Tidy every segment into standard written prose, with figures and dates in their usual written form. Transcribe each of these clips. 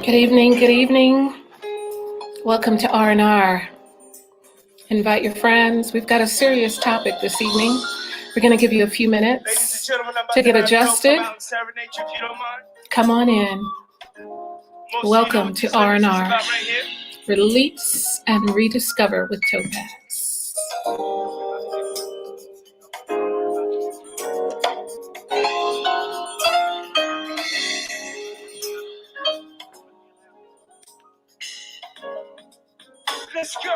Good evening, good evening. Welcome to R&R. Invite your friends. We've got a serious topic this evening. We're going to give you a few minutes to get adjusted. Come on in. Welcome to R&R. Release and rediscover with Topazz. Let's go.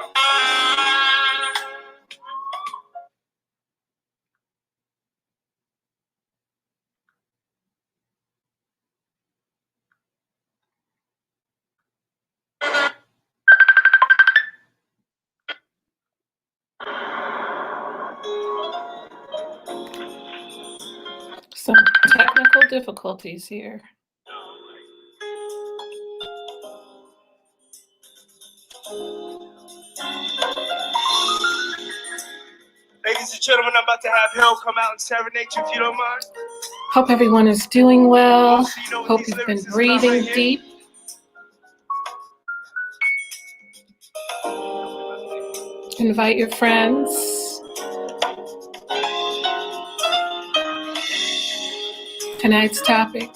Some technical difficulties here. Ladies and gentlemen, I'm about to have Hell come out and serenade you if you don't mind. Hope everyone is doing well. Hope you've been breathing deep. Invite your friends. Tonight's topic,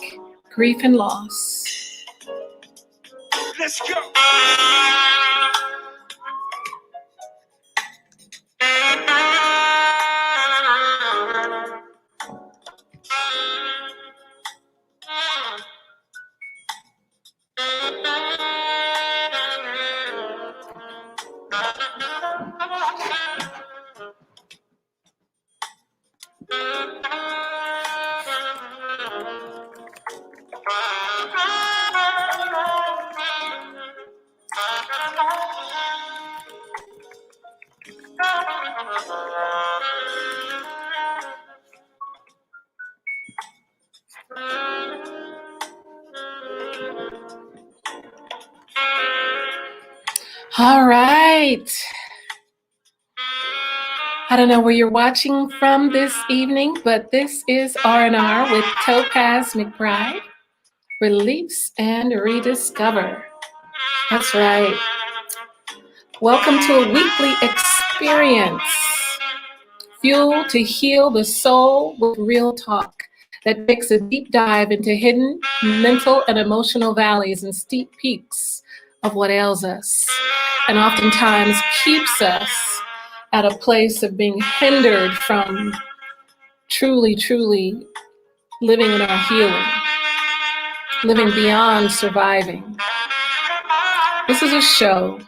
grief and loss. Let's go. All right. I don't know where you're watching from this evening, but this is R&R with Topazz Mcbride. Release and rediscover. That's right. Welcome to a weekly experience. Fuel to heal the soul with real talk that takes a deep dive into hidden mental and emotional valleys and steep peaks of what ails us, and oftentimes keeps us at a place of being hindered from truly living in our healing, living beyond surviving. This is a show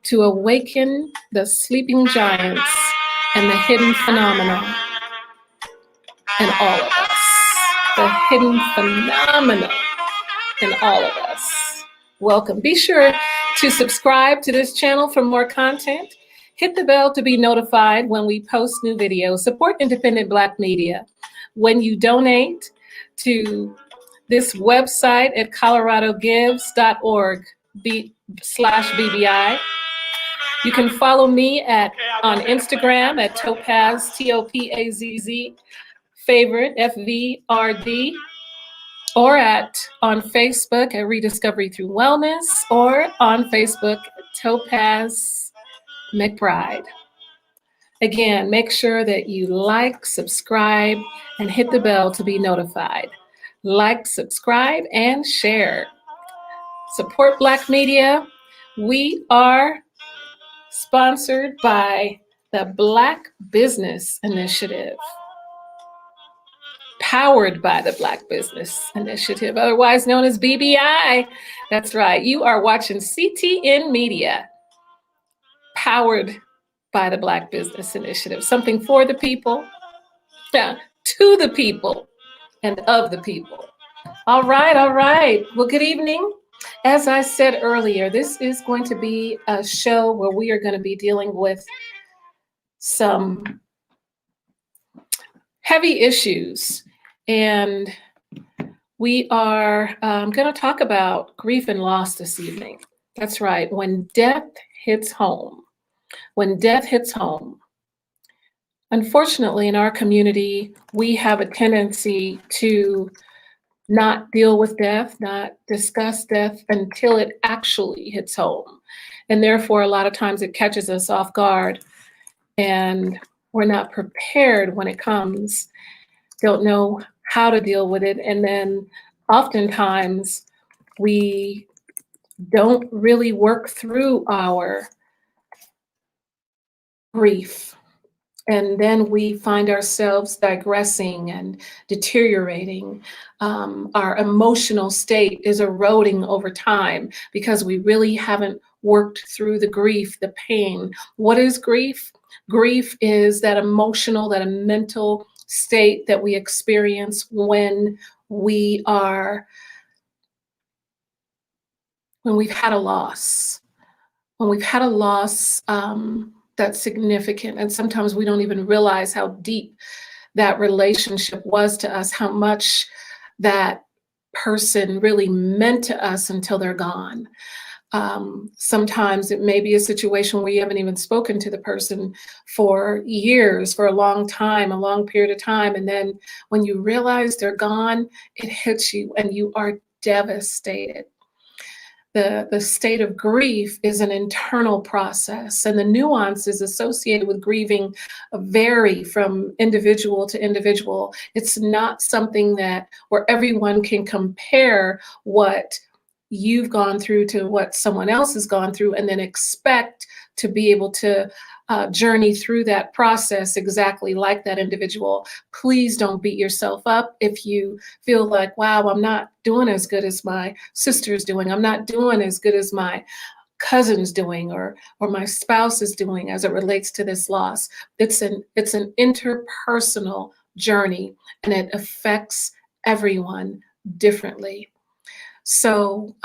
to awaken the sleeping giants and the hidden phenomena in all of us. The hidden phenomena in all of us. Welcome. Be sure to subscribe to this channel for more content. Hit the bell to be notified when we post new videos. Support independent Black media. When you donate to this website at coloradogives.org/BBI. You can follow me on Instagram at Topazz, Topazz, favorite, FVRD, or on Facebook at Rediscovery Through Wellness, or on Facebook, Topazz Mcbride. Again, make sure that you like, subscribe, and hit the bell to be notified. Like, subscribe, and share. Support Black media. We are sponsored by the Black Business Initiative. Powered by the Black Business Initiative, otherwise known as BBI. That's right. You are watching CTN Media. Powered by the Black Business Initiative. Something for the people, to the people, and of the people. All right. Well, good evening. As I said earlier, this is going to be a show where we are going to be dealing with some heavy issues. And we are going to talk about grief and loss this evening. That's right. When death hits home. When death hits home. Unfortunately, in our community, we have a tendency to not deal with death, not discuss death until it actually hits home. And therefore, a lot of times it catches us off guard and we're not prepared when it comes, don't know how to deal with it. And then oftentimes we don't really work through our grief. And then we find ourselves digressing and deteriorating. Our emotional state is eroding over time because we really haven't worked through the grief, the pain. What is grief? Grief is that emotional, that mental state that we experience when we've had a loss. When we've had a loss, that's significant. And sometimes we don't even realize how deep that relationship was to us, how much that person really meant to us until they're gone. Sometimes it may be a situation where you haven't even spoken to the person for years, for a long time, a long period of time. And then when you realize they're gone, it hits you and you are devastated. The state of grief is an internal process, and the nuances associated with grieving vary from individual to individual. It's not something that where everyone can compare what you've gone through to what someone else has gone through and then expect to be able to journey through that process exactly like that individual. Please don't beat yourself up if you feel like, wow, I'm not doing as good as my sister's doing. I'm not doing as good as my cousin's doing or my spouse is doing as it relates to this loss. It's an interpersonal journey and it affects everyone differently. So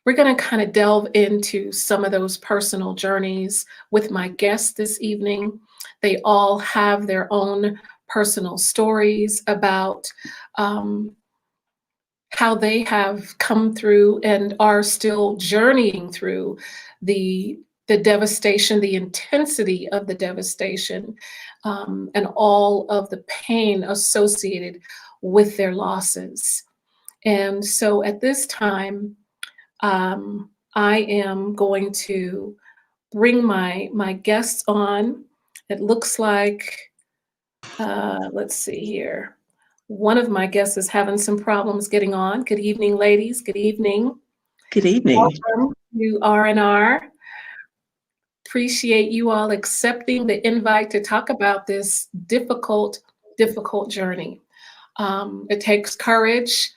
we're going to kind of delve into some of those personal journeys with my guests this evening. They all have their own personal stories about how they have come through and are still journeying through the devastation, the intensity of the devastation, and all of the pain associated with their losses. And so at this time, I am going to bring my guests on. It looks like, let's see here. One of my guests is having some problems getting on. Good evening, ladies. Good evening. Good evening. Welcome to R&R. Appreciate you all accepting the invite to talk about this difficult journey. It takes courage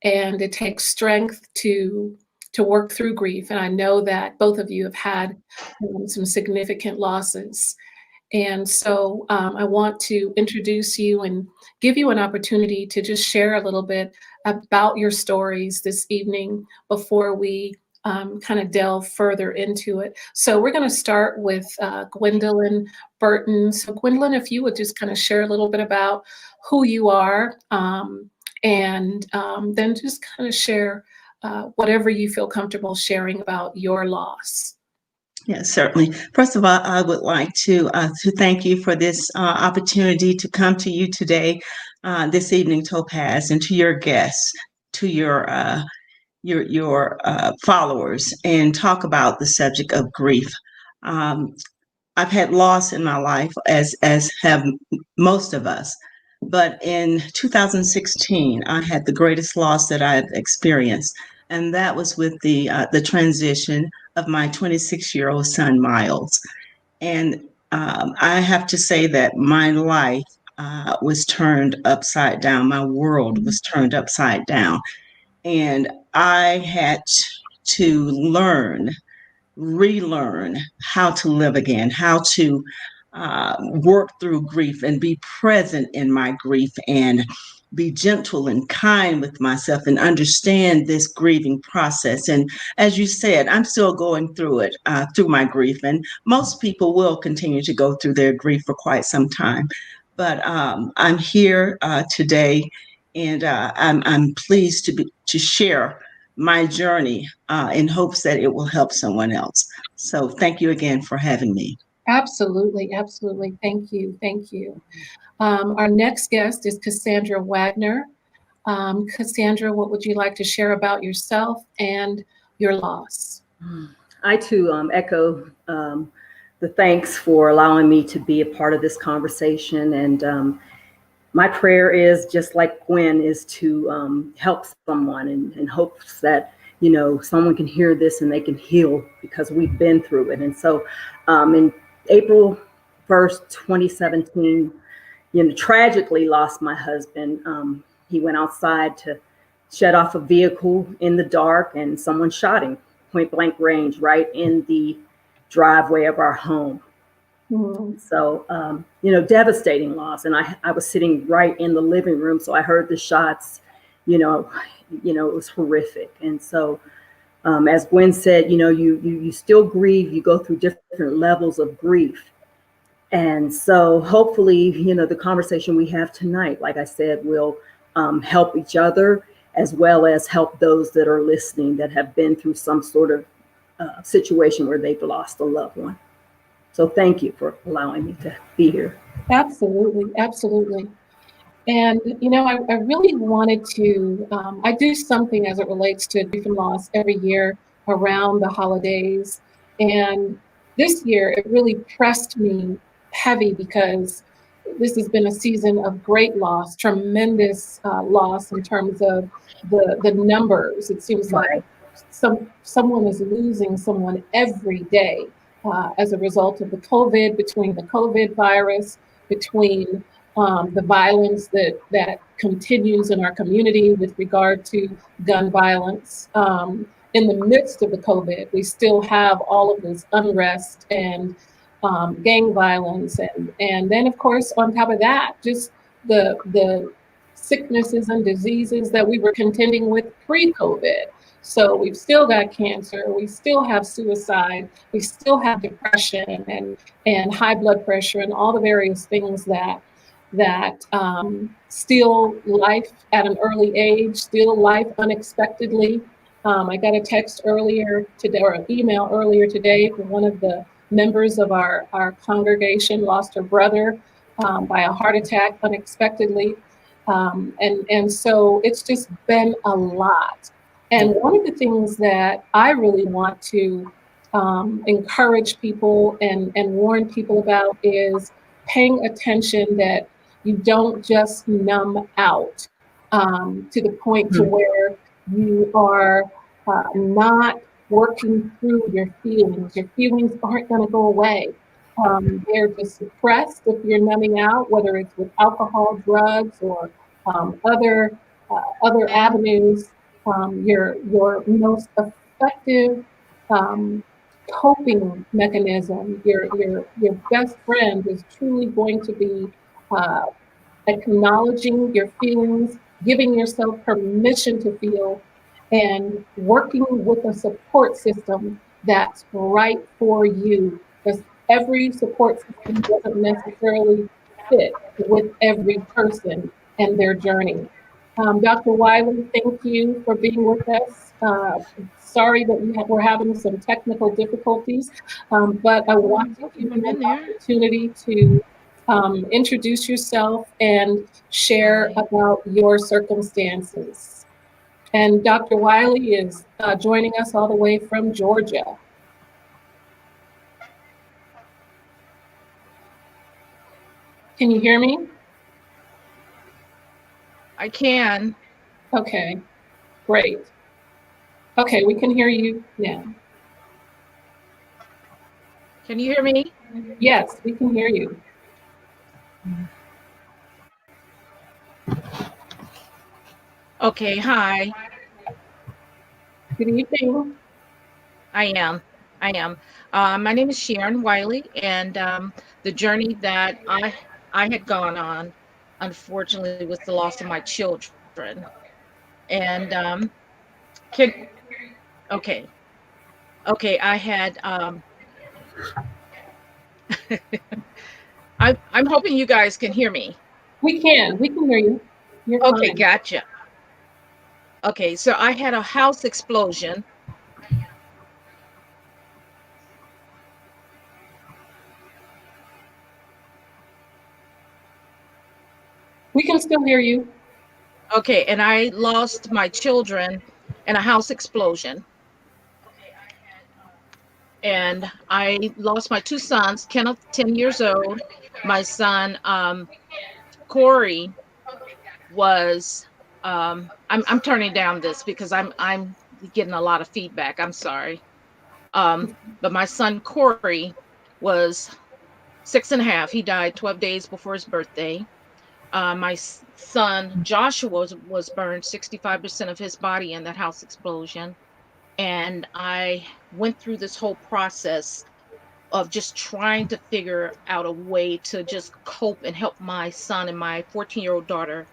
and it takes strength to work through grief. And I know that both of you have had some significant losses. And so I want to introduce you and give you an opportunity to just share a little bit about your stories this evening before we kind of delve further into it. So we're going to start with Gwendolyn, Burton. So Gwendolyn, if you would just kind of share a little bit about who you are and then just kind of share whatever you feel comfortable sharing about your loss. Yes, certainly. First of all, I would like to thank you for this opportunity to come to you today, this evening, Topazz, and to your guests, to your followers, and talk about the subject of grief. I've had loss in my life, as have most of us. But in 2016, I had the greatest loss that I've experienced, and that was with the transition of my 26-year-old son, Miles. And I have to say that my life was turned upside down. My world was turned upside down. And I had to relearn how to live again, how to work through grief and be present in my grief and be gentle and kind with myself and understand this grieving process. And as you said, I'm still going through it, through my grief. And most people will continue to go through their grief for quite some time. But I'm here today, and I'm pleased to share my journey in hopes that it will help someone else. So thank you again for having me. Absolutely. Thank you. Our next guest is Cassandra Wagner. Cassandra, what would you like to share about yourself and your loss? I too echo the thanks for allowing me to be a part of this conversation. And my prayer is just like Gwen, is to help someone and hopes that, someone can hear this and they can heal, because we've been through it. And so in April 1st, 2017, tragically lost my husband. He went outside to shut off a vehicle in the dark, and someone shot him point blank range right in the driveway of our home. Mm-hmm. So, devastating loss. And I was sitting right in the living room, so I heard the shots. It was horrific. And so, as Gwen said, you still grieve. You go through different levels of grief. And so hopefully, the conversation we have tonight, like I said, will help each other, as well as help those that are listening that have been through some sort of situation where they've lost a loved one. So thank you for allowing me to be here. Absolutely, absolutely. And, I really wanted to, I do something as it relates to grief and loss every year around the holidays. And this year, it really pressed me heavy, because this has been a season of great loss, tremendous loss in terms of the numbers. It seems like someone is losing someone every day as a result of the COVID, between the COVID virus, between the violence that continues in our community with regard to gun violence. In the midst of the COVID, we still have all of this unrest and gang violence, and then of course on top of that, just the sicknesses and diseases that we were contending with pre-COVID. So we've still got cancer, we still have suicide, we still have depression and high blood pressure and all the various things that steal life at an early age, steal life unexpectedly. I got a text earlier today, or an email earlier today, from one of the members of our congregation, lost her brother by a heart attack unexpectedly. And so it's just been a lot. And one of the things that I really want to encourage people and warn people about is paying attention that you don't just numb out to the point to where you are not working through your feelings. Your feelings aren't going to go away. They're just suppressed if you're numbing out, whether it's with alcohol, drugs, or other avenues. Your most effective coping mechanism, your best friend, is truly going to be acknowledging your feelings, giving yourself permission to feel, and working with a support system that's right for you. Because every support system doesn't necessarily fit with every person and their journey. Dr. Wiley, thank you for being with us. Sorry that we're having some technical difficulties, but I want to give you an opportunity to introduce yourself and share about your circumstances. And Dr. Wiley is joining us all the way from Georgia. Can you hear me? I can. Okay, great. Okay, we can hear you now. Can you hear me? Yes, we can hear you. Okay, hi. Good evening. I am. My name is Sharon Wiley, and the journey that I had gone on, unfortunately, was the loss of my children. And I had I'm hoping you guys can hear me. We can hear you. You're okay, fine. Gotcha. Okay, so I had a house explosion. We can still hear you. Okay, and I lost my children in a house explosion. And I lost my two sons, Kenneth, 10 years old. My son, Corey, was, I'm turning down this because I'm getting a lot of feedback. I'm sorry. But my son, Corey, was 6.5. He died 12 days before his birthday. My son, Joshua, was burned 65% of his body in that house explosion. And I went through this whole process of just trying to figure out a way to just cope and help my son and my 14-year-old daughter,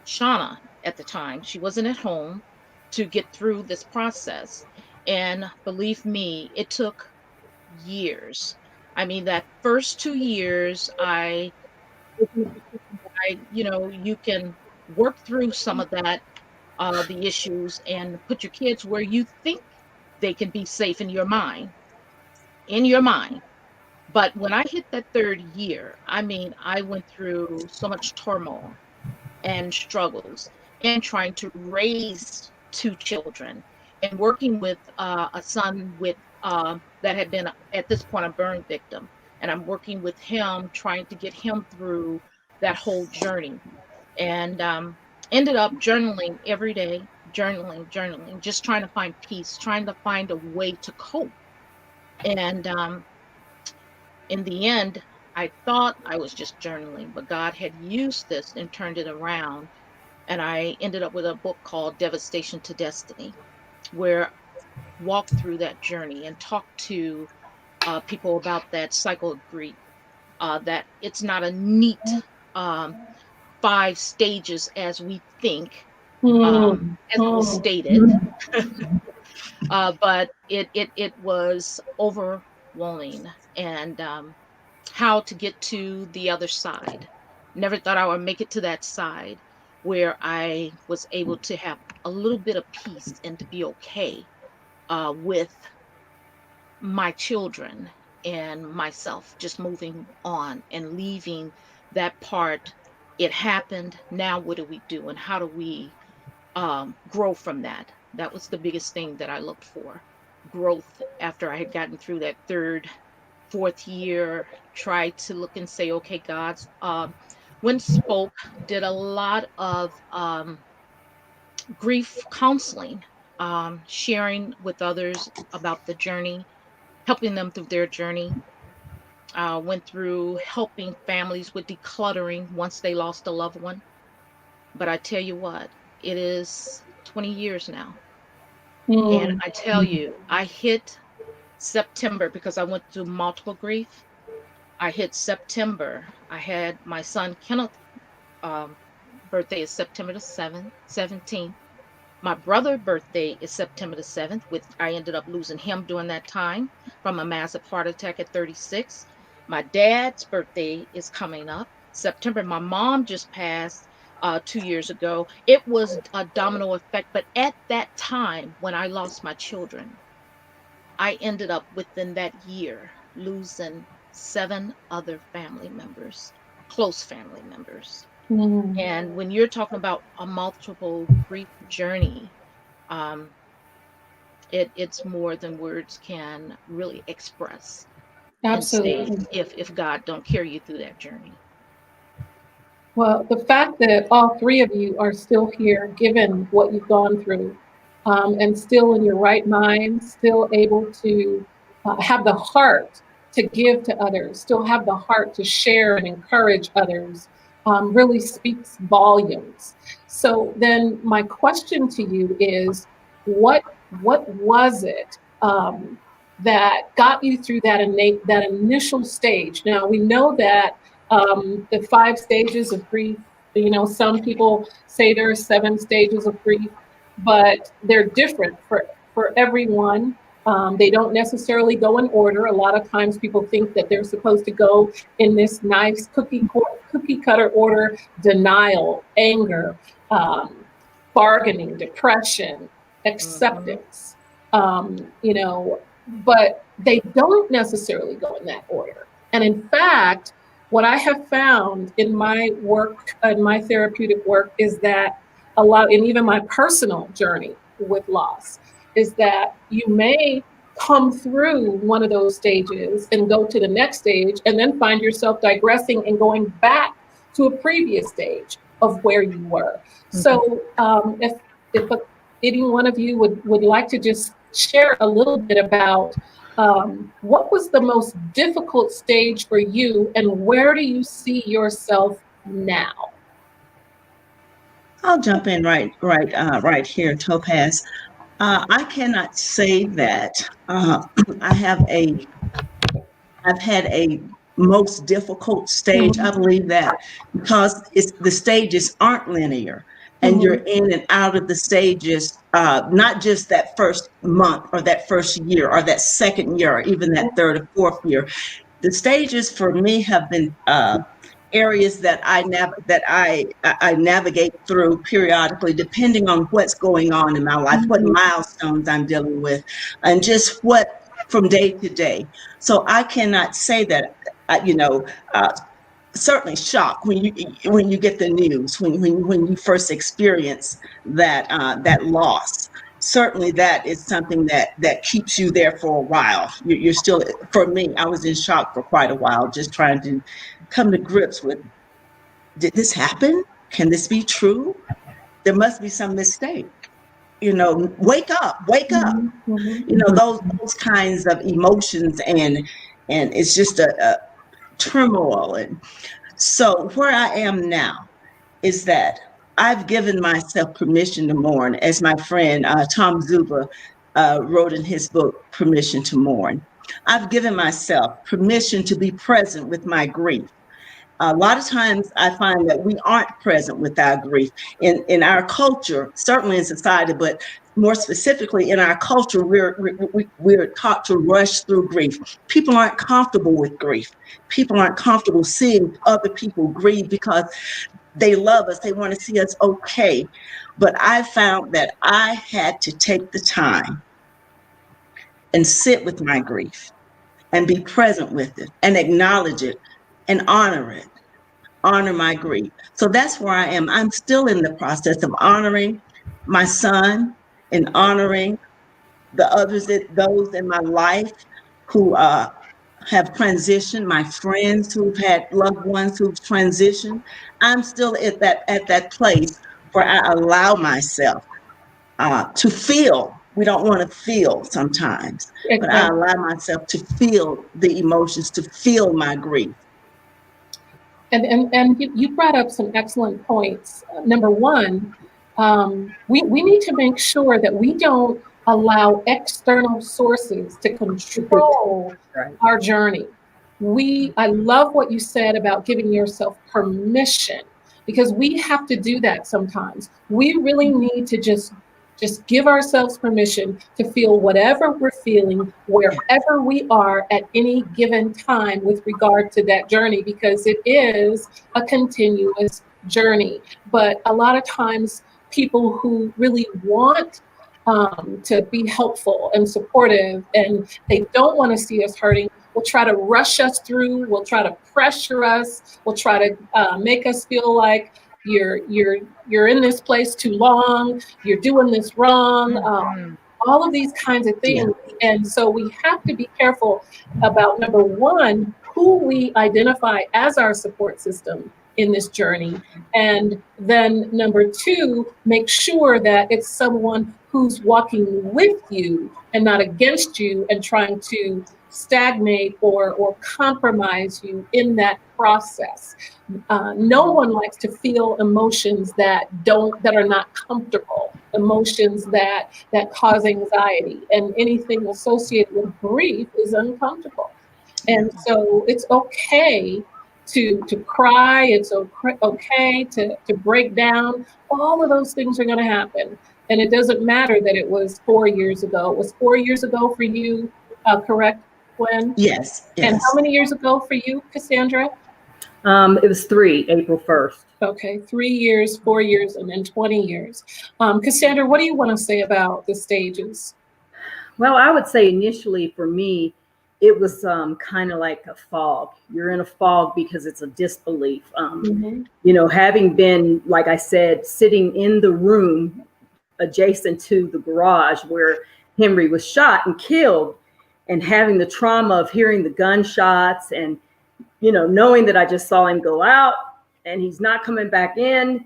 Shauna, at the time. She wasn't at home, to get through this process. And believe me, it took years. I mean, that first 2 years, you can work through some of that, the issues, and put your kids where you think they can be safe in your mind, in your mind. But when I hit that third year, I mean, I went through so much turmoil and struggles, and trying to raise two children, and working with a son with that had been at this point a burn victim, and I'm working with him, trying to get him through that whole journey, and ended up journaling every day, journaling, just trying to find peace, trying to find a way to cope. And in the end, I thought I was just journaling, but God had used this and turned it around. And I ended up with a book called Devastation to Destiny, where I walked through that journey and talked to people about that cycle of grief, that it's not a neat um, 5 stages as we think, as it was stated, but it was overwhelming. And how to get to the other side. Never thought I would make it to that side where I was able to have a little bit of peace and to be okay with my children and myself, just moving on and leaving that part. It happened. Now, what do we do? And how do we grow from that? That was the biggest thing that I looked for, growth, after I had gotten through that third, fourth year. Tried to look and say, okay, God's, when spoke, did a lot of grief counseling, sharing with others about the journey, helping them through their journey. Went through helping families with decluttering once they lost a loved one. But I tell you what, it is 20 years now. And I tell you, I hit September because I went through multiple grief. I hit September. I had my son Kenneth, um, birthday is September the 17th. My brother birthday is September the 7th, which I ended up losing him during that time from a massive heart attack at 36. My dad's birthday is coming up September. My mom just passed 2 years ago. It was a domino effect. But at that time, when I lost my children, I ended up within that year losing 7 other family members, close family members. And when you're talking about a multiple grief journey, um, it's more than words can really express and say, Absolutely. if God don't carry you through that journey. Well, the fact that all three of you are still here, given what you've gone through, and still in your right mind, still able to have the heart to give to others, still have the heart to share and encourage others, really speaks volumes. So then my question to you is, what was it that got you through that initial stage? Now we know that the 5 stages of grief. Some people say there are 7 stages of grief, but they're different for everyone. They don't necessarily go in order. A lot of times people think that they're supposed to go in this nice cookie cutter order: denial, anger, bargaining, depression, Mhm. acceptance. But they don't necessarily go in that order. And in fact, what I have found in my work, in my therapeutic work, is that a lot, and even my personal journey with loss, is that you may come through one of those stages and go to the next stage and then find yourself digressing and going back to a previous stage of where you were. Mm-hmm. So if any one of you would like to just share a little bit about what was the most difficult stage for you and where do you see yourself now? I'll jump in right here, Topazz. I cannot say that I've had a most difficult stage. I believe that because the stages aren't linear, and you're in and out of the stages, not just that first month or that first year or that second year or even that third or fourth year. The stages for me have been areas that I navigate through periodically, depending on what's going on in my life, what milestones I'm dealing with, and just what from day to day. So I cannot say that, certainly shock when you get the news, when you first experience that loss. Certainly that is something that keeps you there for a while. You're still, for me, I was in shock for quite a while, just trying to come to grips with, did this happen? Can this be true? There must be some mistake. Wake up. Those kinds of emotions, and it's just a turmoil. And so where I am now is that I've given myself permission to mourn, as my friend Tom Zuba wrote in his book, Permission to Mourn. I've given myself permission to be present with my grief. A lot of times I find that we aren't present with our grief in our culture, certainly in society, but more specifically in our culture, we're taught to rush through grief. People aren't comfortable with grief. People aren't comfortable seeing other people grieve because they love us. They want to see us okay. But I found that I had to take the time and sit with my grief and be present with it and acknowledge it and honor my grief. So that's where I am. I'm still in the process of honoring my son and honoring those in my life who have transitioned, my friends who've had loved ones who've transitioned. I'm still at that place where I allow myself to feel. We don't want to feel sometimes, but I allow myself to feel the emotions, to feel my grief. And you brought up some excellent points. Number one, we need to make sure that we don't allow external sources to control our journey. I love what you said about giving yourself permission, because we have to do that sometimes. We really need to just give ourselves permission to feel whatever we're feeling, wherever we are at any given time with regard to that journey, because it is a continuous journey. But a lot of times people who really want to be helpful and supportive, and they don't want to see us hurting, will try to rush us through, will try to pressure us, will try to make us feel like you're in this place too long, you're doing this wrong, all of these kinds of things. Yeah. And so we have to be careful about, number one, who we identify as our support system in this journey. And then number two, make sure that it's someone who's walking with you and not against you and trying to stagnate or compromise you in that process. No one likes to feel emotions that are not comfortable, emotions that cause anxiety, and anything associated with grief is uncomfortable. And so it's okay to cry, it's okay to break down. All of those things are going to happen. And it doesn't matter that it was 4 years ago. It was 4 years ago for you, correct, Gwen? Yes. And how many years ago for you, Cassandra? It was 3, April 1st. Okay, 3 years, 4 years, and then 20 years. Cassandra, what do you want to say about the stages? Well, I would say initially for me, it was kind of like a fog. You're in a fog because it's a disbelief. You know, having been, like I said, sitting in the room adjacent to the garage where Henry was shot and killed, and having the trauma of hearing the gunshots and, you know, knowing that I just saw him go out and he's not coming back in.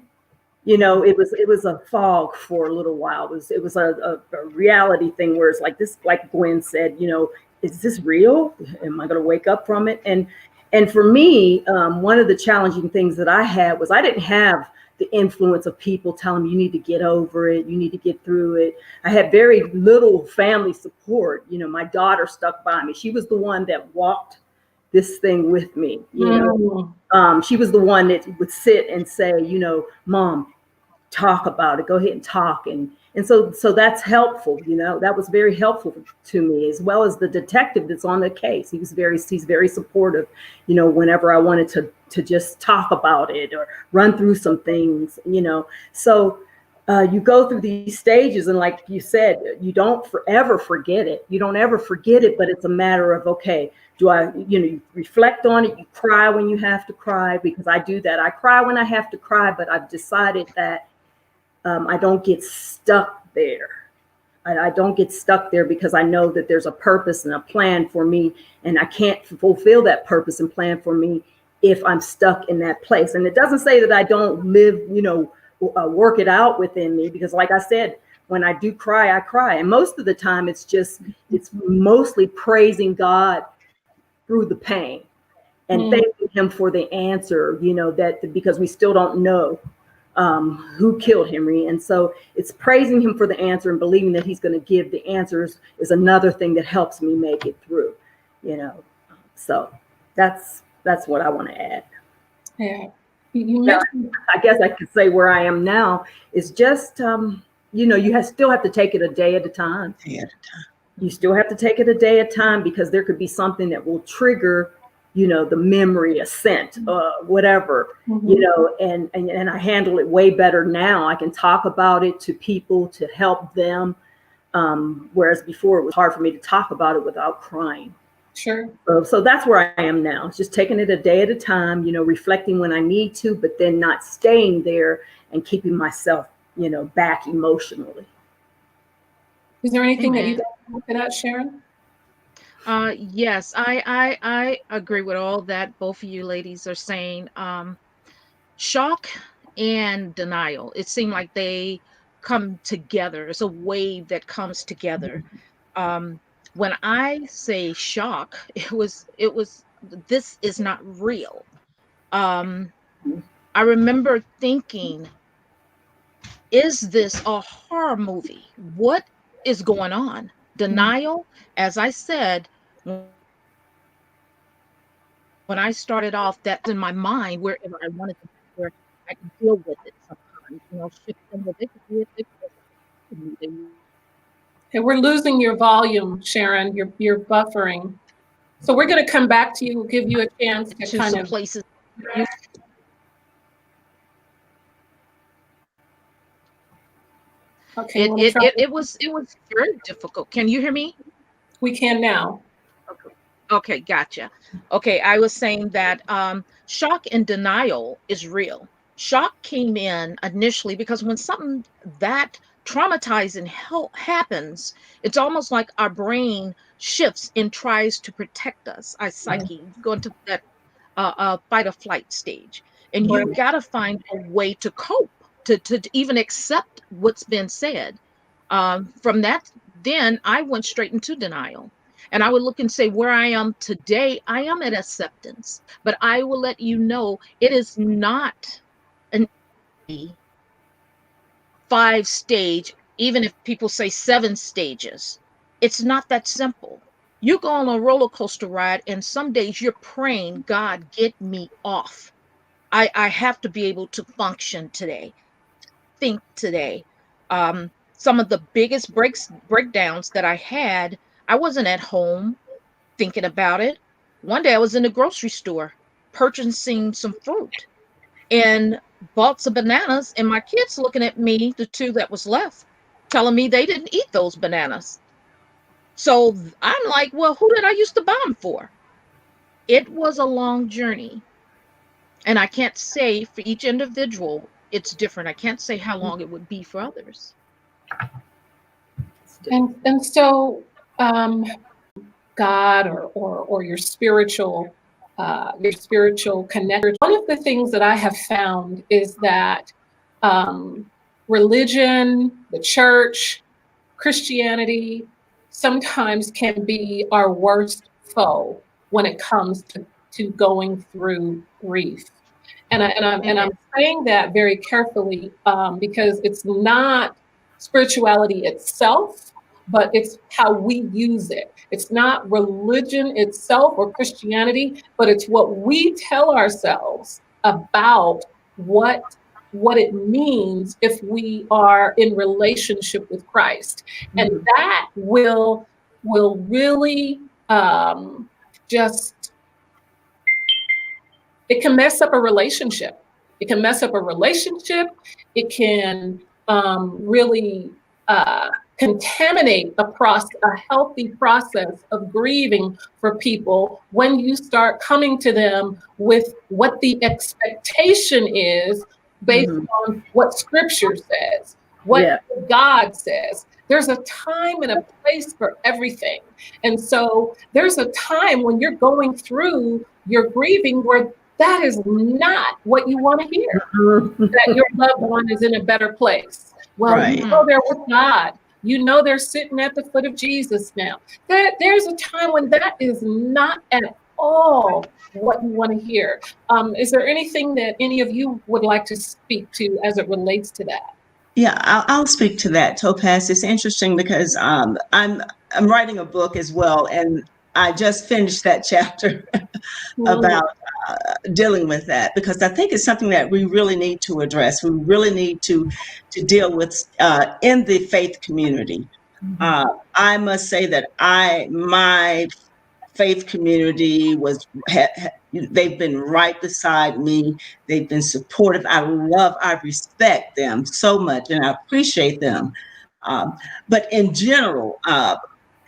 You know, it was a fog for a little while. It was a reality thing where it's like this, like Gwen said, you know, is this real? Am I going to wake up from it? And for me, one of the challenging things that I had was I didn't have the influence of people telling me you need to get over it, you need to get through it. I had very little family support. You know, my daughter stuck by me. She was the one that walked this thing with me. You know, she was the one that would sit and say, you know, Mom, talk about it. Go ahead and talk. And so that's helpful. You know, that was very helpful to me, as well as the detective that's on the case. He's very supportive, you know, whenever I wanted to just talk about it or run through some things, you know. So you go through these stages, and like you said, you don't ever forget it. You don't ever forget it, but it's a matter of, okay, do I, you know, you reflect on it, you cry when you have to cry, because I do that. I cry when I have to cry, but I've decided that I don't get stuck there. I don't get stuck there because I know that there's a purpose and a plan for me, and I can't fulfill that purpose and plan for me if I'm stuck in that place. And it doesn't say that I don't live, you know, work it out within me, because like I said, when I do cry, I cry. And most of the time it's mostly praising God through the pain and thanking him for the answer, you know, that because we still don't know who killed Henry. And so it's praising him for the answer and believing that he's going to give the answers is another thing that helps me make it through, you know. So that's what I want to add. Yeah. I guess I could say where I am now is just, you know, you still have to take it a day at a time. You still have to take it a day at a time, because there could be something that will trigger, you know, the memory, a scent, whatever, you know, and I handle it way better now. I can talk about it to people to help them. Whereas before it was hard for me to talk about it without crying. Sure. So that's where I am now. It's just taking it a day at a time, you know, reflecting when I need to, but then not staying there and keeping myself, you know, back emotionally. Is there anything that you got to look at, Sharon? Yes, I agree with all that both of you ladies are saying. Shock and denial. It seemed like they come together. It's a wave that comes together. When I say shock, it was this is not real. I remember thinking, is this a horror movie? What is going on? Denial, as I said, when I started off, that's in my mind wherever I wanted to, where I could deal with it sometimes, you know, shift them with it. Okay, we're losing your volume, Sharon. You're buffering. So we're going to come back to you. We'll give you a chance to kind some of places. Okay. It was very difficult. Can you hear me? We can now. Okay, gotcha. Okay, I was saying that shock and denial is real. Shock came in initially because when something that traumatizing happens, it's almost like our brain shifts and tries to protect us. Our psyche go into that fight or flight stage, and you got to find a way to cope, to even accept what's been said. From that, then I went straight into denial. And I would look and say, where I am today, I am at acceptance. But I will let you know, it is not an 5-stage, even if people say 7 stages. It's not that simple. You go on a roller coaster ride, and some days you're praying, God, get me off. I have to be able to function today, think today. Some of the biggest breakdowns that I had, I wasn't at home thinking about it. One day I was in the grocery store purchasing some fruit and bought some bananas, and my kids looking at me, the 2 that was left, telling me they didn't eat those bananas. So I'm like, well, who did I used to bomb for? It was a long journey. And I can't say for each individual, it's different. I can't say how long it would be for others. And so God or your spiritual connector. One of the things that I have found is that religion, the church, Christianity sometimes can be our worst foe when it comes to going through grief. And I'm saying that very carefully because it's not spirituality itself, but it's how we use it. It's not religion itself or Christianity, but it's what we tell ourselves about what it means if we are in relationship with Christ. And that will really just, it can mess up a relationship. It can mess up a relationship. It can really contaminate a healthy process of grieving for people when you start coming to them with what the expectation is based on what Scripture says, what God says. There's a time and a place for everything. And so there's a time when you're going through your grieving where that is not what you want to hear, that your loved one is in a better place. Well, you know they're with God. You know they're sitting at the foot of Jesus now. There's a time when that is not at all what you want to hear. Is there anything that any of you would like to speak to as it relates to that? Yeah, I'll speak to that, Topazz. It's interesting because I'm writing a book as well, and I just finished that chapter about dealing with that, because I think it's something that we really need to address. We really need to deal with in the faith community. I must say that my faith community they've been right beside me. They've been supportive. I respect them so much, and I appreciate them. But in general,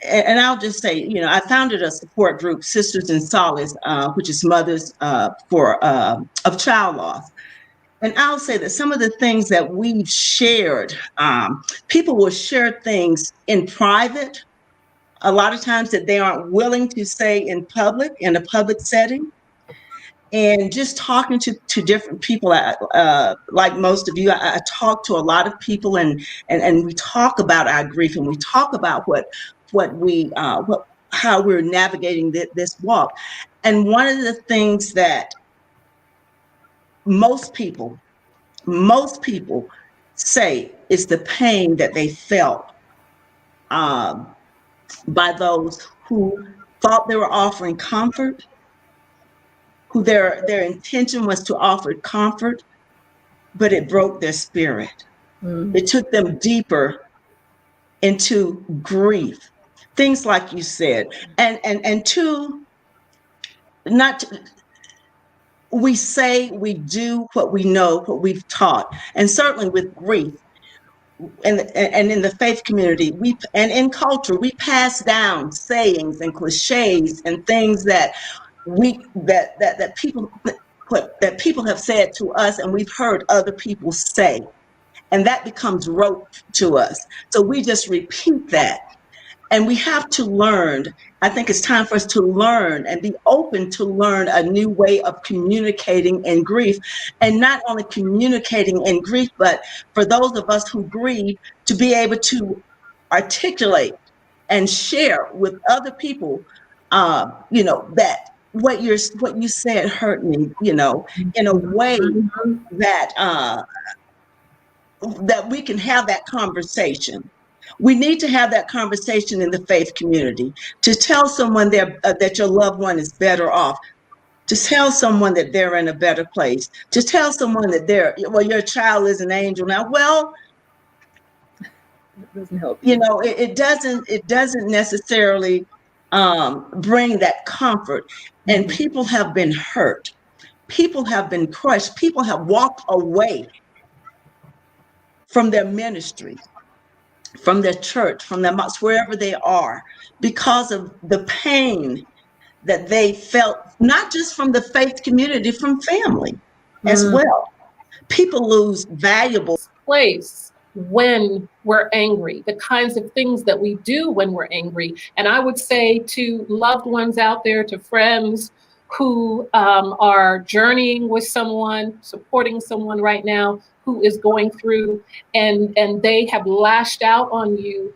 and I'll just say, I founded a support group, Sisters in Solace, which is mothers of child loss. And I'll say that some of the things that we've shared, people will share things in private, a lot of times that they aren't willing to say in public, in a public setting. And just talking to different people, like most of you, I talk to a lot of people, and we talk about our grief, and we talk about how we're navigating this walk. And one of the things that most people say is the pain that they felt by those who thought they were offering comfort, who their intention was to offer comfort, but it broke their spirit. It took them deeper into grief. Things like you said, and two, we say we do what we know, what we've taught, and certainly with grief, and in the faith community, and in culture, we pass down sayings and cliches and things that people have said to us, and we've heard other people say, and that becomes rote to us. So we just repeat that. And we have to learn. I think it's time for us to learn and be open to learn a new way of communicating in grief. And not only communicating in grief, but for those of us who grieve, to be able to articulate and share with other people, that what you said hurt me, in a way that we can have that conversation. We need to have that conversation in the faith community, to tell someone that your loved one is better off, to tell someone that they're in a better place, to tell someone that your child is an angel. Now, well, it doesn't help. It doesn't necessarily bring that comfort. And people have been hurt. People have been crushed. People have walked away from their ministry. from their church, from their mosque, wherever they are, because of the pain that they felt, not just from the faith community, from family as Mm. well. People lose valuable Place when we're angry, the kinds of things that we do when we're angry. And I would say to loved ones out there, to friends who are journeying with someone, supporting someone right now who is going through and they have lashed out on you,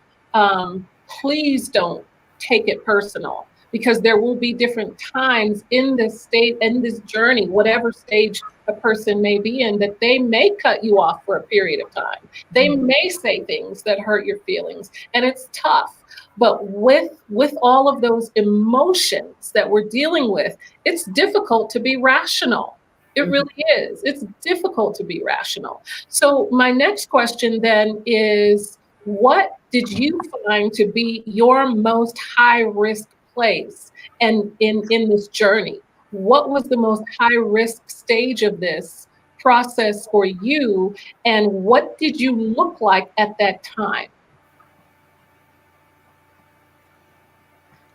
please don't take it personal, because there will be different times in this state, in this journey, whatever stage a person may be in, that they may cut you off for a period of time. They may say things that hurt your feelings, and it's tough. But with all of those emotions that we're dealing with, it's difficult to be rational. It really is. It's difficult to be rational. So my next question then is, what did you find to be your most high risk place and in this journey? What was the most high risk stage of this process for you, and what did you look like at that time?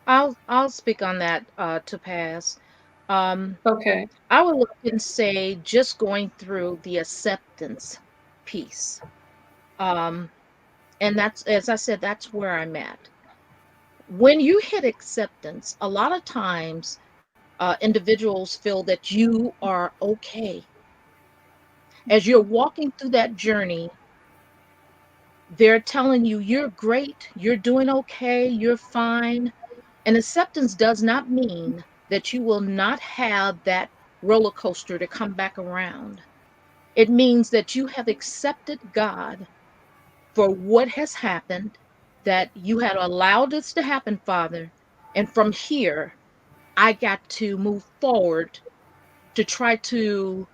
I'll speak on that, Topazz. Okay. I would look and say just going through the acceptance piece. Um, and that's, as I said, that's where I'm at. When you hit acceptance, a lot of times individuals feel that you are okay. As you're walking through that journey, they're telling you you're great, you're doing okay, you're fine. And acceptance does not mean that you will not have that roller coaster to come back around. It means that you have accepted God for what has happened, that you had allowed this to happen, Father. And from here, I got to move forward to try to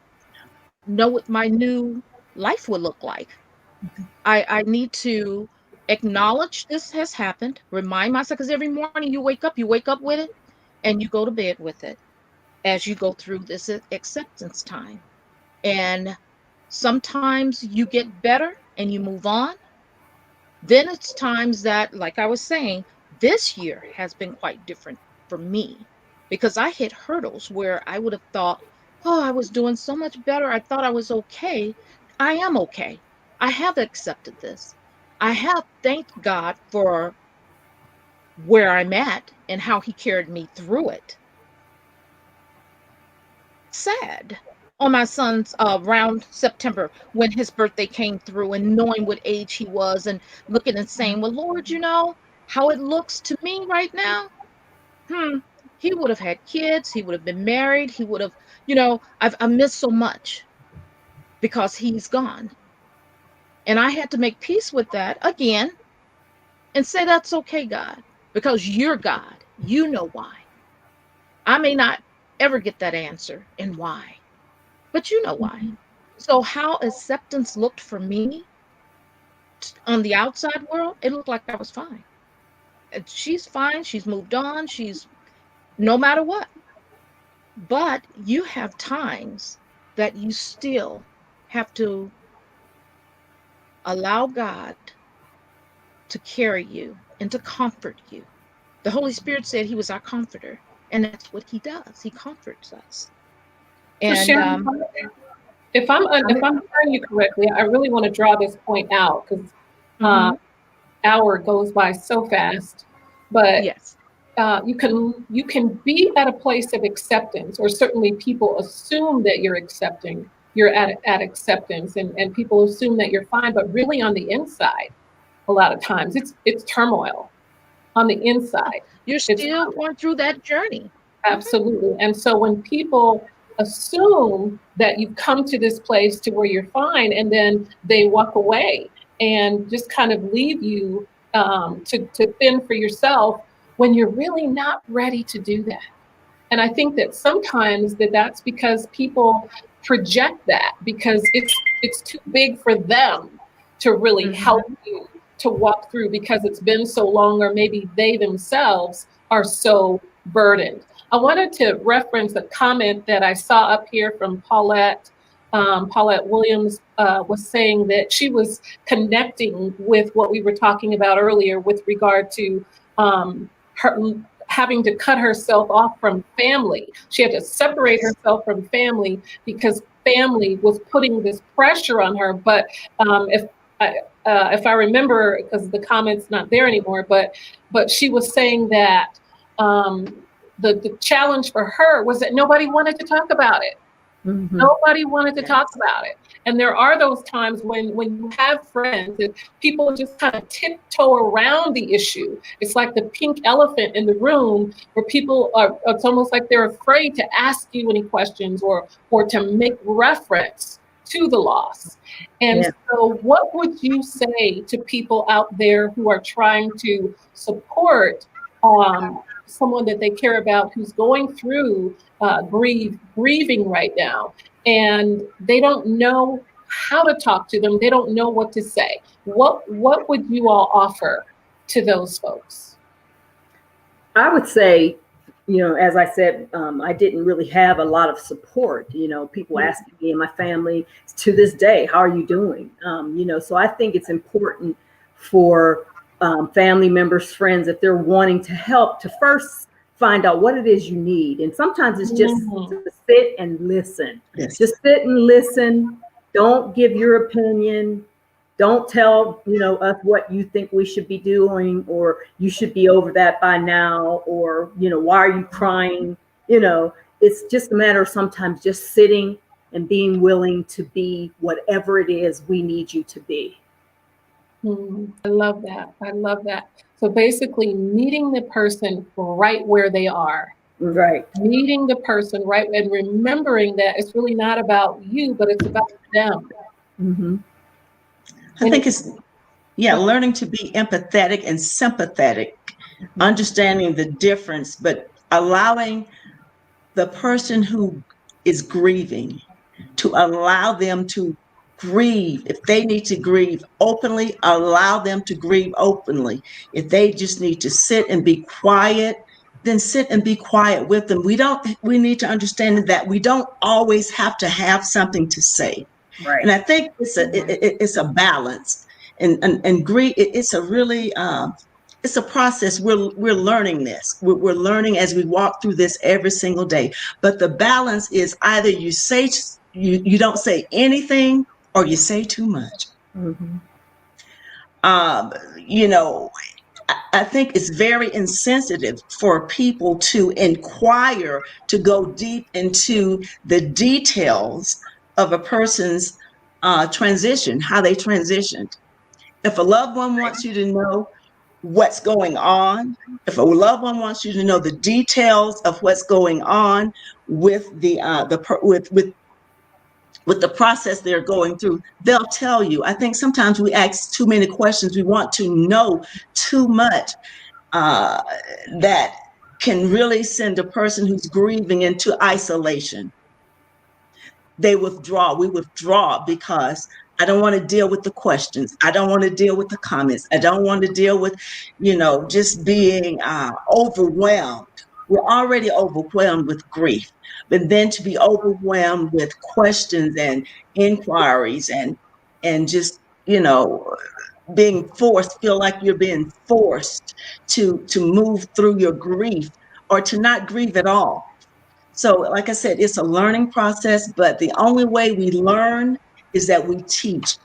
know what my new life would look like. I need to acknowledge this has happened, remind myself, because every morning you wake up with it and you go to bed with it as you go through this acceptance time. And sometimes you get better and you move on. Then it's times that, like I was saying, this year has been quite different for me because I hit hurdles where I would have thought, oh, I was doing so much better. I thought I was okay. I am okay. I have accepted this. I have thanked God for where I'm at and how He carried me through it. Sad on my son's around September when his birthday came through and knowing what age he was and looking and saying, well, Lord, you know how it looks to me right now? He would have had kids. He would have been married. He would have, I missed so much because he's gone. And I had to make peace with that again and say, that's okay, God, because you're God. You know why. I may not ever get that answer and why, but you know why. So how acceptance looked for me on the outside world, it looked like I was fine. And she's fine. She's moved on. She's no matter what. But you have times that you still have to allow God to carry you and to comfort you. The Holy Spirit said He was our comforter, and that's what He does. He comforts us. So And Sharon, if I'm hearing you correctly, I really want to draw this point out because hour goes by so fast. But yes, you can be at a place of acceptance, or certainly people assume that you're accepting. You're at acceptance, and people assume that you're fine. But really, on the inside, a lot of times it's turmoil. On the inside, you're still going through that journey. Absolutely. And so when people assume that you've come to this place to where you're fine, and then they walk away and just kind of leave you to fend for yourself when you're really not ready to do that. And I think that sometimes that's because people project that because it's too big for them to really help you to walk through because it's been so long, or maybe they themselves are so burdened. I wanted to reference a comment that I saw up here from Paulette. Paulette Williams was saying that she was connecting with what we were talking about earlier with regard to her having to cut herself off from family. She had to separate herself from family because family was putting this pressure on her. But if I remember, because the comment's not there anymore, but she was saying that the challenge for her was that nobody wanted to talk about it. Mm-hmm. Nobody wanted to talk about it. And there are those times when you have friends and people just kind of tiptoe around the issue. It's like the pink elephant in the room where people are, it's almost like they're afraid to ask you any questions or to make reference to the loss. And so what would you say to people out there who are trying to support someone that they care about who's going through grieving right now, and they don't know how to talk to them, they don't know what to say? What would you all offer to those folks? I would say, as I said, I didn't really have a lot of support. People asking me and my family to this day, how are you doing? So I think it's important for family members, friends, if they're wanting to help, to first find out what it is you need. And sometimes it's just to sit and listen. Yes. Just sit and listen. Don't give your opinion. Don't tell, us what you think we should be doing, or you should be over that by now, or, why are you crying? It's just a matter of sometimes just sitting and being willing to be whatever it is we need you to be. I love that. I love that. So basically meeting the person right where they are. Right. Meeting the person right, and remembering that it's really not about you, but it's about them. Mm-hmm. I think it's, learning to be empathetic and sympathetic, understanding the difference, but allowing the person who is grieving to allow them to grieve. If they need to grieve openly, allow them to grieve openly. If they just need to sit and be quiet, then sit and be quiet with them. We need to understand that we don't always have to have something to say. Right. And I think it's a balance, and grief. It's a really it's a process. We're learning this. We're learning as we walk through this every single day. But the balance is either you say you don't say anything, or you say too much. Mm-hmm. I think it's very insensitive for people to inquire, to go deep into the details of a person's transition, how they transitioned. If a loved one wants you to know what's going on, if a loved one wants you to know the details of what's going on with with the process they're going through, they'll tell you. I think sometimes we ask too many questions. We want to know too much that can really send a person who's grieving into isolation. They withdraw. We withdraw because I don't want to deal with the questions. I don't want to deal with the comments. I don't want to deal with, just being overwhelmed. We're already overwhelmed with grief. But then to be overwhelmed with questions and inquiries and just, being forced, feel like you're being forced to move through your grief, or to not grieve at all. So like I said, it's a learning process, but the only way we learn is that we teach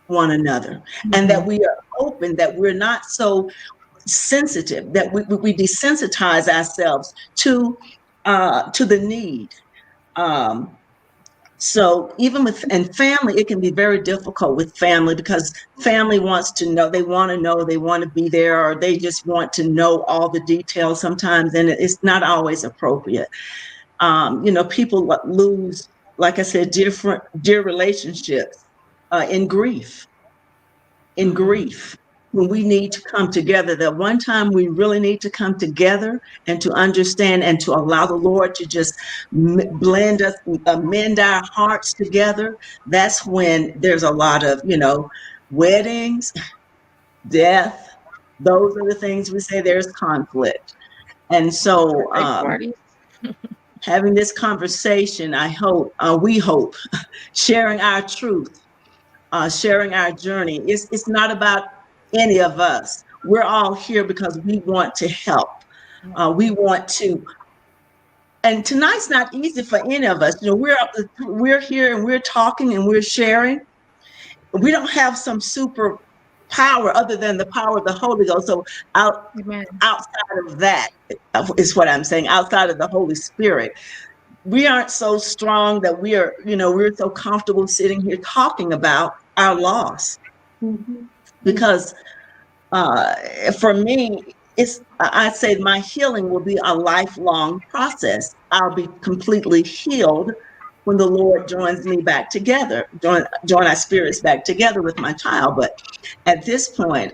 one another, and that we are open, that we're not so sensitive, that we desensitize ourselves to the need. So even in family, it can be very difficult with family, because family wants to know, they want to be there, or they just want to know all the details sometimes, and it's not always appropriate. People lose, like I said, dear relationships in grief. When we need to come together, that one time we really need to come together and to understand and to allow the Lord to just blend us, mend our hearts together. That's when there's a lot of, weddings, death. Those are the things we say there's conflict. And so, having this conversation, I hope, we hope, sharing our truth, sharing our journey. It's not about any of us. We're all here because we want to help. We want to, and tonight's not easy for any of us. You know, we're here and we're talking and we're sharing. We don't have some super power other than the power of the Holy Ghost. So Amen. outside of that is what I'm saying. Outside of the Holy Spirit, we aren't so strong that we're so comfortable sitting here talking about our loss. Mhm. Because for me, I'd say my healing will be a lifelong process. I'll be completely healed when the Lord joins me back together, join our spirits back together with my child. But at this point,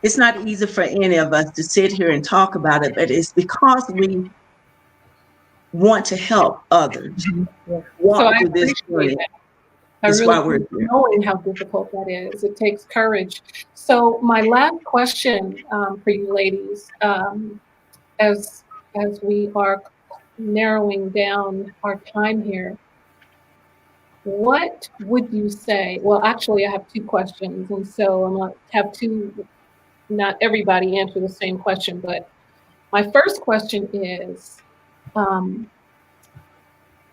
it's not easy for any of us to sit here and talk about it, but it's because we want to help others So walk I through this appreciate journey. that. I That's really why we're here. knowing how difficult that is. It takes courage. So my last question for you ladies, as we are narrowing down our time here, what would you say? Well, actually, I have two questions, and so I'm gonna have two. Not everybody answer the same question, but my first question is, um,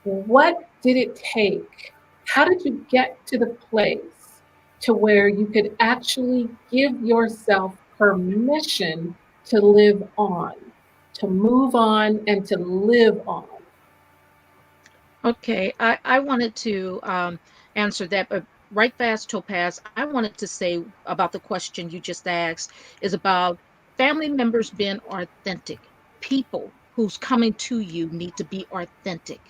what did it take? How did you get to the place to where you could actually give yourself permission to live on, to move on, and to live on? Okay, I wanted to answer that, but right fast, Topaz, I wanted to say about the question you just asked is about family members being authentic. People who's coming to you need to be authentic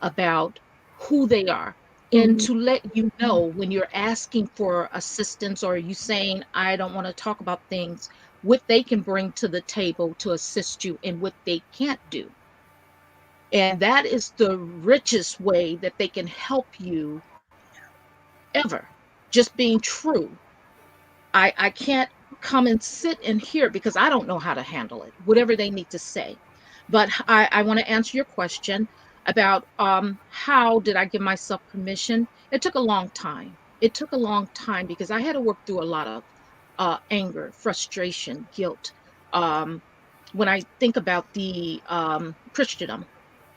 about who they are and Mhm. to let you know when you're asking for assistance or you saying, I don't want to talk about things, what they can bring to the table to assist you and what they can't do. And that is the richest way that they can help you ever. Just being true. I can't come and sit and hear because I don't know how to handle it, whatever they need to say. But I want to answer your question about how did I give myself permission? It took a long time. It took a long time because I had to work through a lot of anger, frustration, guilt. Um, when I think about the Christendom,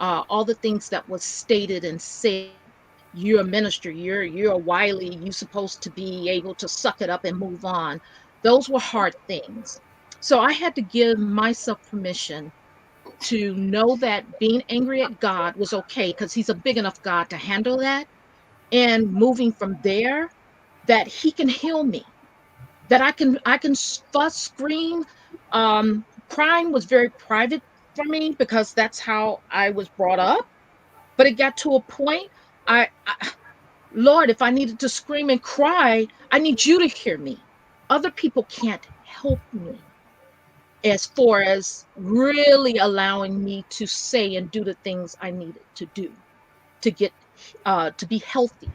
all the things that was stated and said, you're a minister, you're a Wiley, you're supposed to be able to suck it up and move on. Those were hard things. So I had to give myself permission to know that being angry at God was okay because he's a big enough God to handle that. And moving from there, that he can heal me, that I can fuss, scream. Crying was very private for me because that's how I was brought up. But it got to a point, I Lord, if I needed to scream and cry, I need you to hear me. Other people can't help me as far as really allowing me to say and do the things I needed to do to get to be healthy.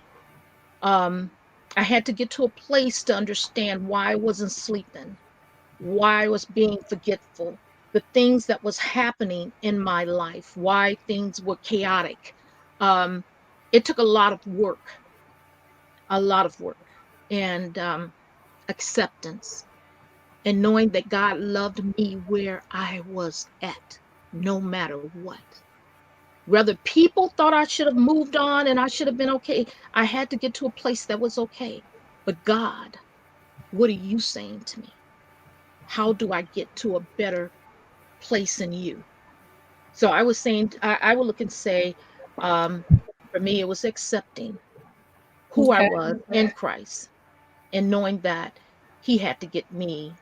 Um, I had to get to a place to understand why I wasn't sleeping, why I was being forgetful, the things that was happening in my life, why things were chaotic. Um, it took a lot of work, and acceptance, and knowing that God loved me where I was at, no matter what. Whether people thought I should have moved on and I should have been okay, I had to get to a place that was okay. But God, what are you saying to me? How do I get to a better place in you? So I was saying, I would look and say, um, for me, it was accepting who I Okay. was in Christ and knowing that He had to get me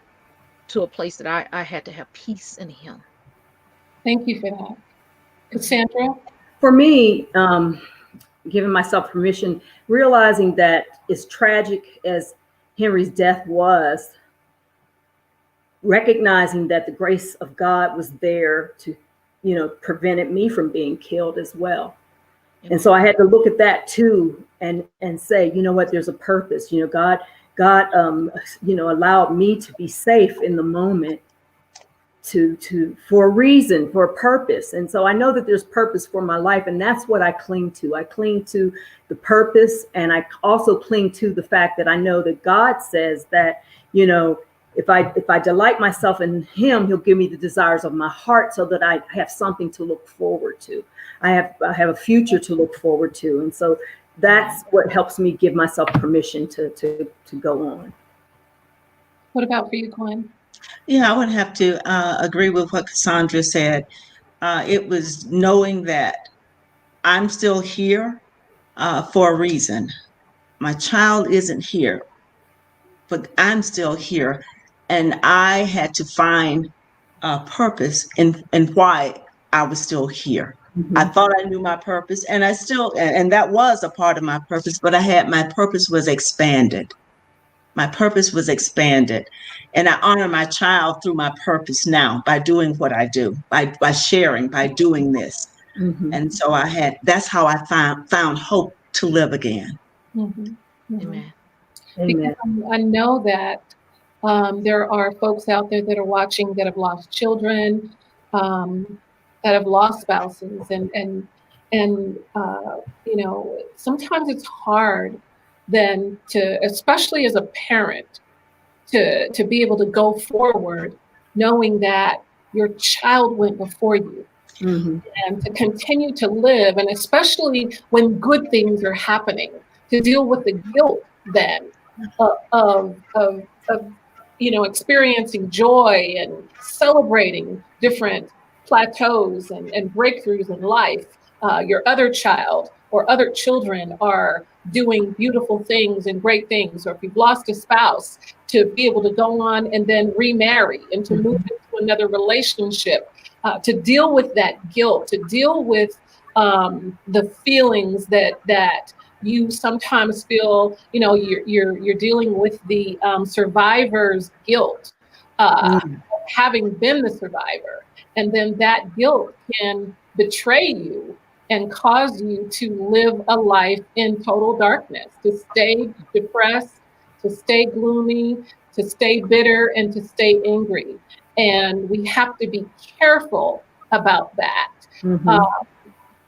to a place that I had to have peace in Him. Thank you for that. Cassandra? For me, giving myself permission, realizing that as tragic as Henry's death was, recognizing that the grace of God was there to, prevented me from being killed as well. And so I had to look at that too, and say, you know what, there's a purpose. God, allowed me to be safe in the moment for a reason, for a purpose. And so I know that there's purpose for my life, and that's what I cling to. I cling to the purpose, and I also cling to the fact that I know that God says that, you know, if I delight myself in him, he'll give me the desires of my heart, so that I have something to look forward to. I have a future to look forward to. And so that's what helps me give myself permission to go on. What about for you, Gwen? Yeah, I would have to agree with what Cassandra said. It was knowing that I'm still here for a reason. My child isn't here, but I'm still here. And I had to find purpose in why I was still here. Mm-hmm. I thought I knew my purpose, and I still, and that was a part of my purpose, but my purpose was expanded. My purpose was expanded. And I honor my child through my purpose now by doing what I do, by sharing, by doing this. Mm-hmm. And so that's how I found hope to live again. Mm-hmm. Mm-hmm. Amen. Because I know that there are folks out there that are watching that have lost children, that have lost spouses, and you know, sometimes it's hard then to, especially as a parent, to be able to go forward knowing that your child went before you. Mm-hmm. And to continue to live, and especially when good things are happening, to deal with the guilt then of you know, experiencing joy and celebrating different plateaus and breakthroughs in life. Your other child or other children are doing beautiful things and great things, or if you've lost a spouse, to be able to go on and then remarry and to move into another relationship, to deal with that guilt, to deal with the feelings that you sometimes feel, you know, you're dealing with the survivor's guilt, having been the survivor, and then that guilt can betray you and cause you to live a life in total darkness, to stay depressed, to stay gloomy, to stay bitter, and to stay angry. And we have to be careful about that. Mm-hmm.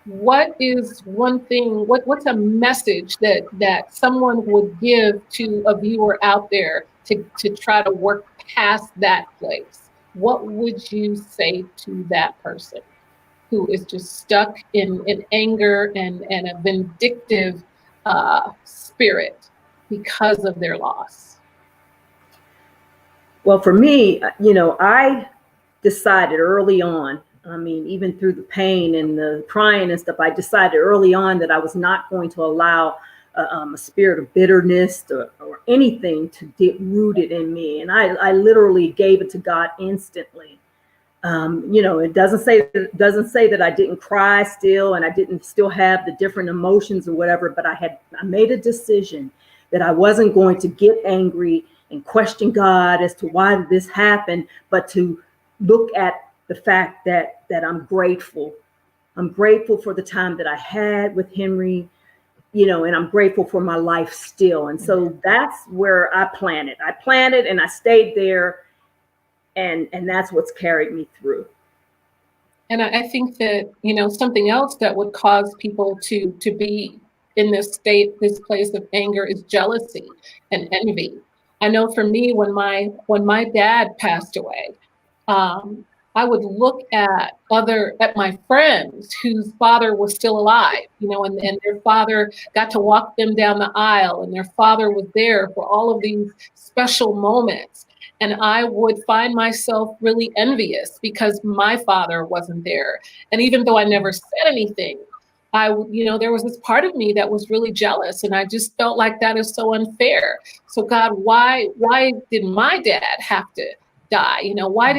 What is one thing, what's a message that someone would give to a viewer out there to try to work past that place? What would you say to that person who is just stuck in anger and a vindictive spirit because of their loss? Well, for me, you know, I decided early on, I mean, even through the pain and the crying and stuff, I decided early on that I was not going to allow a spirit of bitterness or anything to get rooted in me. And I literally gave it to God instantly. You know, it doesn't say that I didn't cry still, and I didn't still have the different emotions or whatever, but I made a decision that I wasn't going to get angry and question God as to why did this happen, but to look at the fact that I'm grateful. I'm grateful for the time that I had with Henry, you know, and I'm grateful for my life still. And so that's where I planted and I stayed there. And that's what's carried me through. And I think that, you know, something else that would cause people to be in this state, this place of anger, is jealousy and envy. I know for me, when my dad passed away, I would look at my friends whose father was still alive, you know, and their father got to walk them down the aisle, and their father was there for all of these special moments. And I would find myself really envious because my father wasn't there. And even though I never said anything, you know, there was this part of me that was really jealous, and I just felt like that is so unfair. So God, why did my dad have to die? You know, why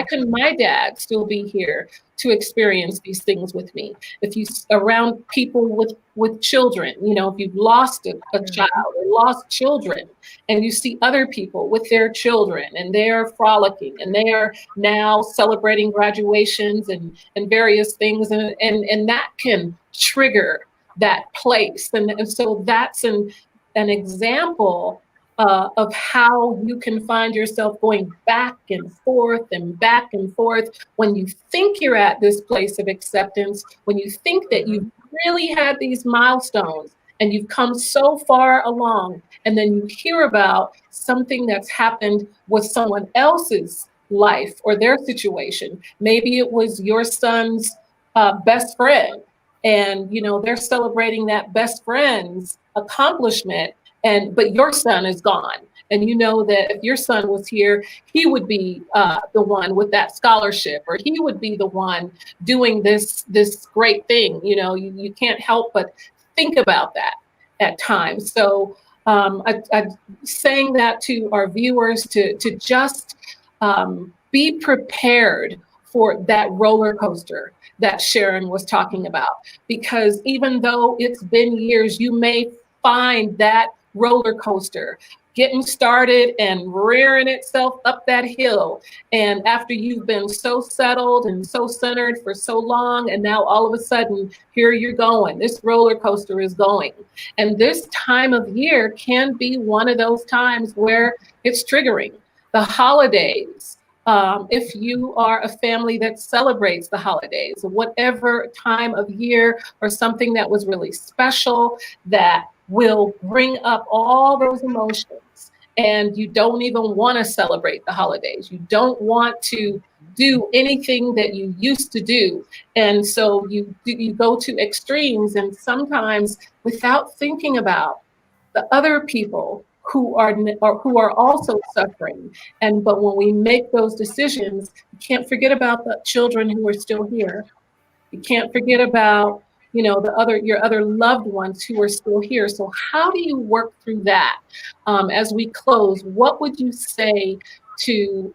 couldn't my dad still be here to experience these things with me? If you around people with children, you know, if you've lost a child or lost children, and you see other people with their children and they're frolicking and they are now celebrating graduations and various things, and that can trigger that place. And so that's an example of how you can find yourself going back and forth and back and forth when you think you're at this place of acceptance, when you think that you've really had these milestones and you've come so far along, and then you hear about something that's happened with someone else's life or their situation. Maybe it was your son's best friend, and they're celebrating that best friend's accomplishment, but your son is gone. And you know that if your son was here, he would be the one with that scholarship, or he would be the one doing this great thing. You can't help but think about that at times. So I'm saying that to our viewers to just be prepared for that roller coaster that Sharon was talking about. Because even though it's been years, you may find that roller coaster getting started and rearing itself up that hill. And after you've been so settled and so centered for so long, and now all of a sudden, here you're going. This roller coaster is going. And this time of year can be one of those times where it's triggering. The holidays, if you are a family that celebrates the holidays, whatever time of year or something that was really special that will bring up all those emotions, and you don't even want to celebrate the holidays. You don't want to do anything that you used to do. And so you go to extremes, and sometimes without thinking about the other people who are also suffering. But when we make those decisions, you can't forget about the children who are still here. You can't forget about your other loved ones who are still here. So how do you work through that? As we close, what would you say to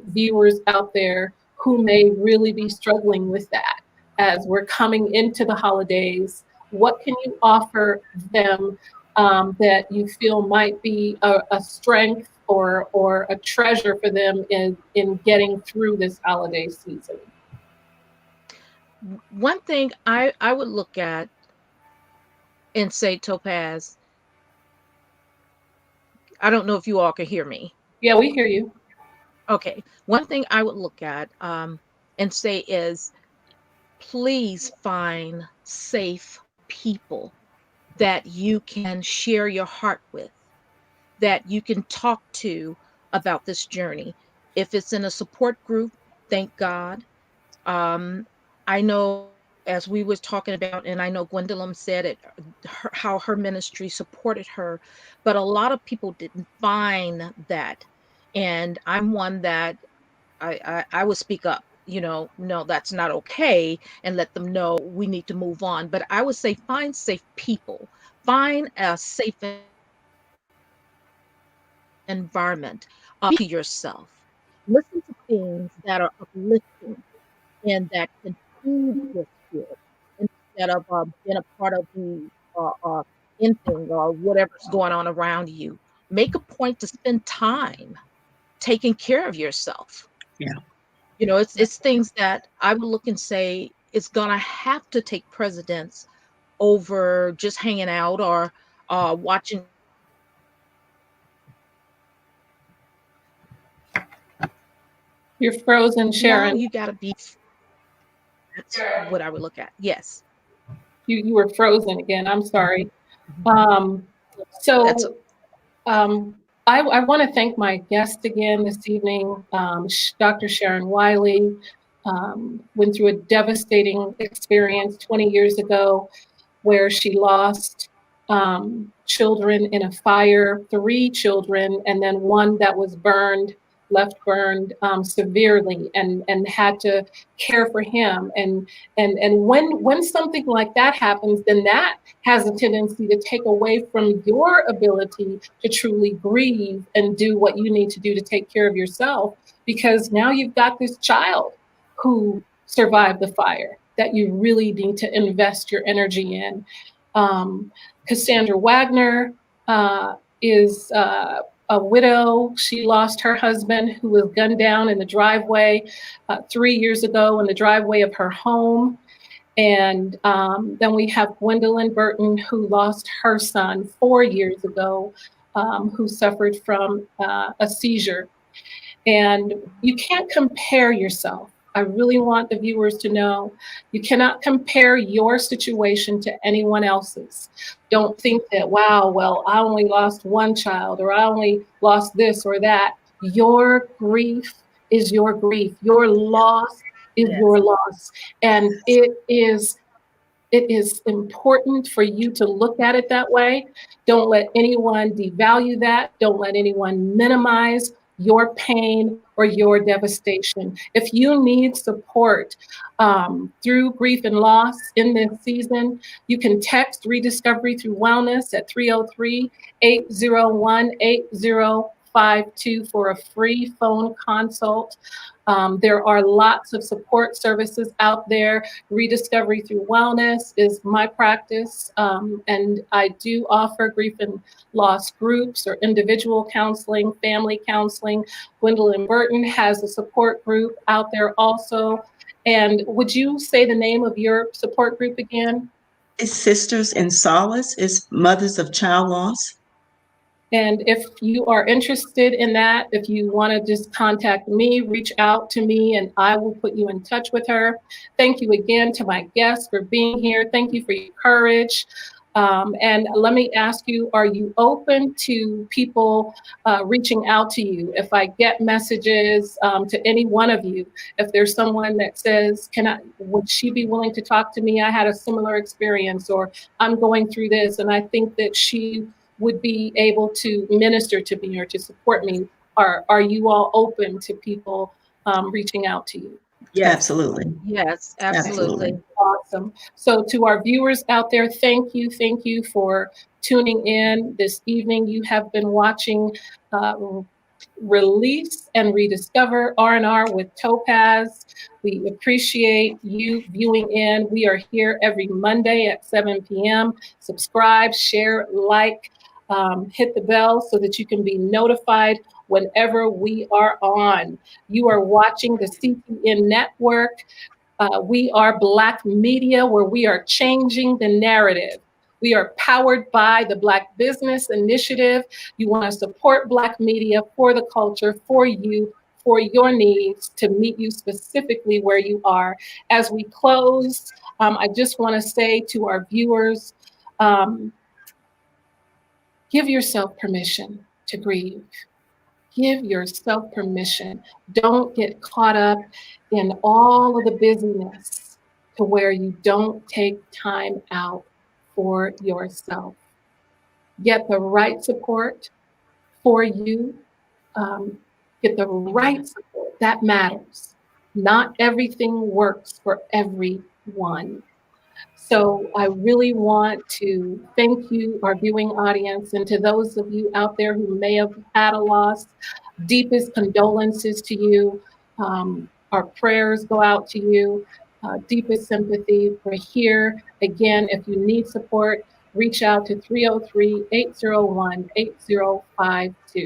viewers out there who may really be struggling with that as we're coming into the holidays? What can you offer them that you feel might be a strength or a treasure for them in getting through this holiday season? One thing I would look at and say, Topazz, I don't know if you all can hear me. Yeah, we hear you. Okay. One thing I would look at and say is, please find safe people that you can share your heart with, that you can talk to about this journey. If it's in a support group, thank God. I know, as we was talking about, and I know Gwendolyn said it, how her ministry supported her, but a lot of people didn't find that. And I'm one that I would speak up, no, that's not okay, and let them know we need to move on. But I would say find safe people, find a safe environment to yourself. Listen to things that are uplifting and that can feed your spirit, instead of being a part of the anything or whatever's going on around you. Make a point to spend time taking care of yourself. Yeah. It's things that I would look and say it's gonna have to take precedence over just hanging out or watching. You're frozen, Sharon. Now you gotta be. That's what I would look at. Yes. You were frozen again. I'm sorry. I want to thank my guest again this evening, Dr. Sharon Wiley. Went through a devastating experience 20 years ago where she lost children in a fire, 3 children, and then one that was left burned severely, and had to care for him. And when something like that happens, then that has a tendency to take away from your ability to truly grieve and do what you need to do to take care of yourself, because now you've got this child who survived the fire that you really need to invest your energy in. Cassandra Wagner is a widow. She lost her husband, who was gunned down in the driveway 3 years ago in the driveway of her home. And then we have Gwendolyn Burton, who lost her son 4 years ago who suffered from a seizure. And you can't compare yourself. I really want the viewers to know you cannot compare your situation to anyone else's. Don't think that, wow, well, I only lost one child, or I only lost this or that. Your grief is your grief. Your loss is your loss. And it is important for you to look at it that way. Don't let anyone devalue that. Don't let anyone minimize your pain or your devastation. If you need support through grief and loss in this season, you can text Rediscovery Through Wellness at 303-801-8052 for a free phone consult. There are lots of support services out there. Rediscovery Through Wellness is my practice, and I do offer grief and loss groups or individual counseling, family counseling. Gwendolyn Burton has a support group out there also. And would you say the name of your support group again? It's Sisters in Solace. It's Mothers of Child Loss. And if you are interested in that, if you want to just contact me, reach out to me, and I will put you in touch with her. Thank you again to my guests for being here. Thank you for your courage. And let me ask you, are you open to people reaching out to you? If I get messages to any one of you, if there's someone that says, would she be willing to talk to me? I had a similar experience, or I'm going through this, and I think that she would be able to minister to me or to support me. Are you all open to people reaching out to you? Yes. Absolutely. Yes, absolutely. Awesome. So to our viewers out there, thank you for tuning in this evening. You have been watching Release and Rediscover R&R with Topazz. We appreciate you viewing in. We are here every Monday at 7 p.m. Subscribe, share, like, hit the bell so that you can be notified whenever we are on. You are watching the CTN Network. We are Black media, where we are changing the narrative. We are powered by the Black Business Initiative. You want to support Black media for the culture, for you, for your needs, to meet you specifically where you are. As we close, I just want to say to our viewers, give yourself permission to grieve. Give yourself permission. Don't get caught up in all of the busyness to where you don't take time out for yourself. Get the right support for you. Get the right support. That matters. Not everything works for everyone. So I really want to thank you, our viewing audience, and to those of you out there who may have had a loss, deepest condolences to you. Our prayers go out to you, deepest sympathy. We're here. Again, if you need support, reach out to 303-801-8052.